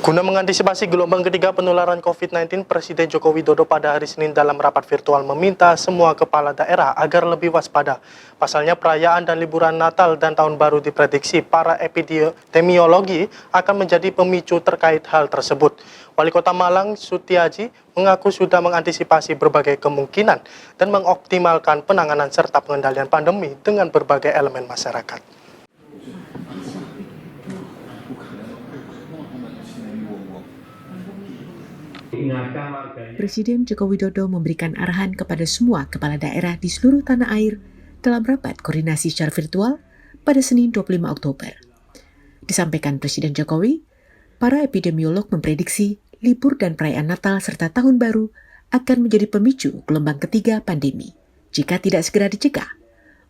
Guna mengantisipasi gelombang ketiga penularan COVID-19, Presiden Joko Widodo pada hari Senin dalam rapat virtual meminta semua kepala daerah agar lebih waspada. Pasalnya perayaan dan liburan Natal dan Tahun Baru diprediksi para epidemiologi akan menjadi pemicu terkait hal tersebut. Wali Kota Malang, Sutiaji, mengaku sudah mengantisipasi berbagai kemungkinan dan mengoptimalkan penanganan serta pengendalian pandemi dengan berbagai elemen masyarakat. Presiden Joko Widodo memberikan arahan kepada semua kepala daerah di seluruh tanah air dalam rapat koordinasi secara virtual pada Senin 25 Oktober. Disampaikan Presiden Jokowi, para epidemiolog memprediksi libur dan perayaan Natal serta Tahun Baru akan menjadi pemicu gelombang ketiga pandemi jika tidak segera dicegah.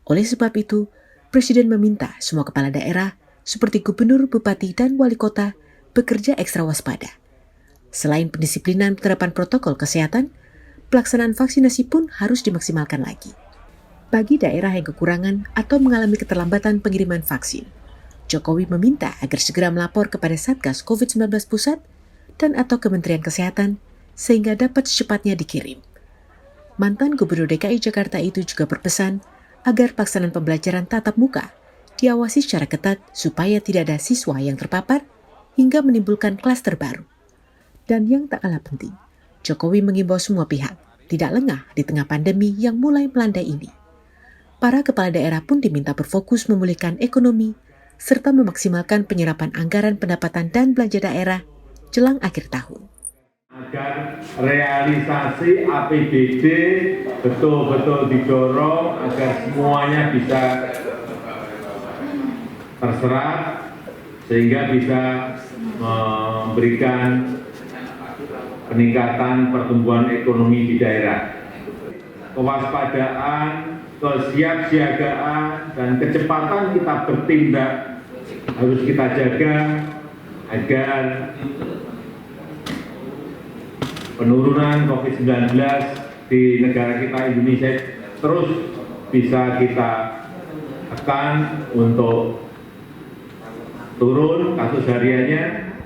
Oleh sebab itu, Presiden meminta semua kepala daerah seperti gubernur, bupati, dan wali kota bekerja ekstra waspada. Selain pendisiplinan penerapan protokol kesehatan, pelaksanaan vaksinasi pun harus dimaksimalkan lagi. Bagi daerah yang kekurangan atau mengalami keterlambatan pengiriman vaksin, Jokowi meminta agar segera melapor kepada Satgas COVID-19 Pusat dan atau Kementerian Kesehatan sehingga dapat secepatnya dikirim. Mantan Gubernur DKI Jakarta itu juga berpesan agar pelaksanaan pembelajaran tatap muka diawasi secara ketat supaya tidak ada siswa yang terpapar hingga menimbulkan klaster baru. Dan yang tak kalah penting, Jokowi mengimbau semua pihak tidak lengah di tengah pandemi yang mulai melandai ini. Para kepala daerah pun diminta berfokus memulihkan ekonomi serta memaksimalkan penyerapan anggaran pendapatan dan belanja daerah jelang akhir tahun. Agar realisasi APBD betul-betul didorong agar semuanya bisa terserap sehingga bisa memberikan peningkatan pertumbuhan ekonomi di daerah. Kewaspadaan, kesiapsiagaan, dan kecepatan kita bertindak harus kita jaga agar penurunan COVID-19 di negara kita Indonesia terus bisa kita tekan untuk turun kasus hariannya,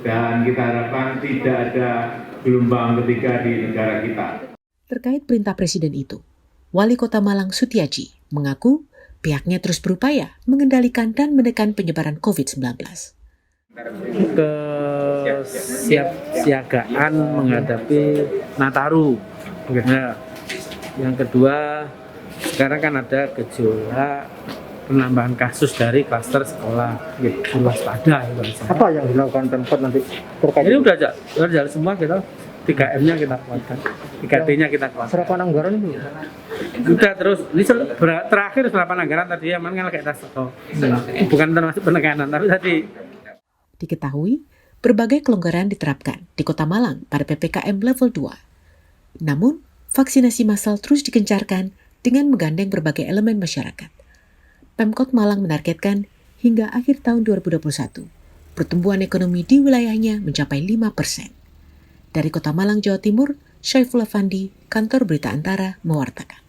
dan kita harapkan tidak ada gelombang ketiga di negara kita. Terkait perintah Presiden itu, Wali Kota Malang Sutiaji mengaku pihaknya terus berupaya mengendalikan dan menekan penyebaran COVID-19. Kesiapsiagaan menghadapi Nataru. Nah, yang kedua, sekarang kan ada gejolak penambahan kasus dari klaster sekolah, gitu, waspada. Apa yang dilakukan Pemkot nanti terkait? Ini udah jalan semua kita, 3M-nya kita kuatkan, 3T-nya kita kuatkan. Serapan anggaran itu? Udah terus, ini terakhir serapan anggaran tadi ya, mana kayak tas sekolah. Bukan termasuk penekanan, tapi tadi. Diketahui, berbagai kelonggaran diterapkan di Kota Malang pada PPKM level 2. Namun, vaksinasi massal terus digencarkan dengan menggandeng berbagai elemen masyarakat. Pemkot Malang menargetkan hingga akhir tahun 2021, pertumbuhan ekonomi di wilayahnya mencapai 5%. Dari Kota Malang, Jawa Timur, Syaiful Afandi, Kantor Berita Antara, mewartakan.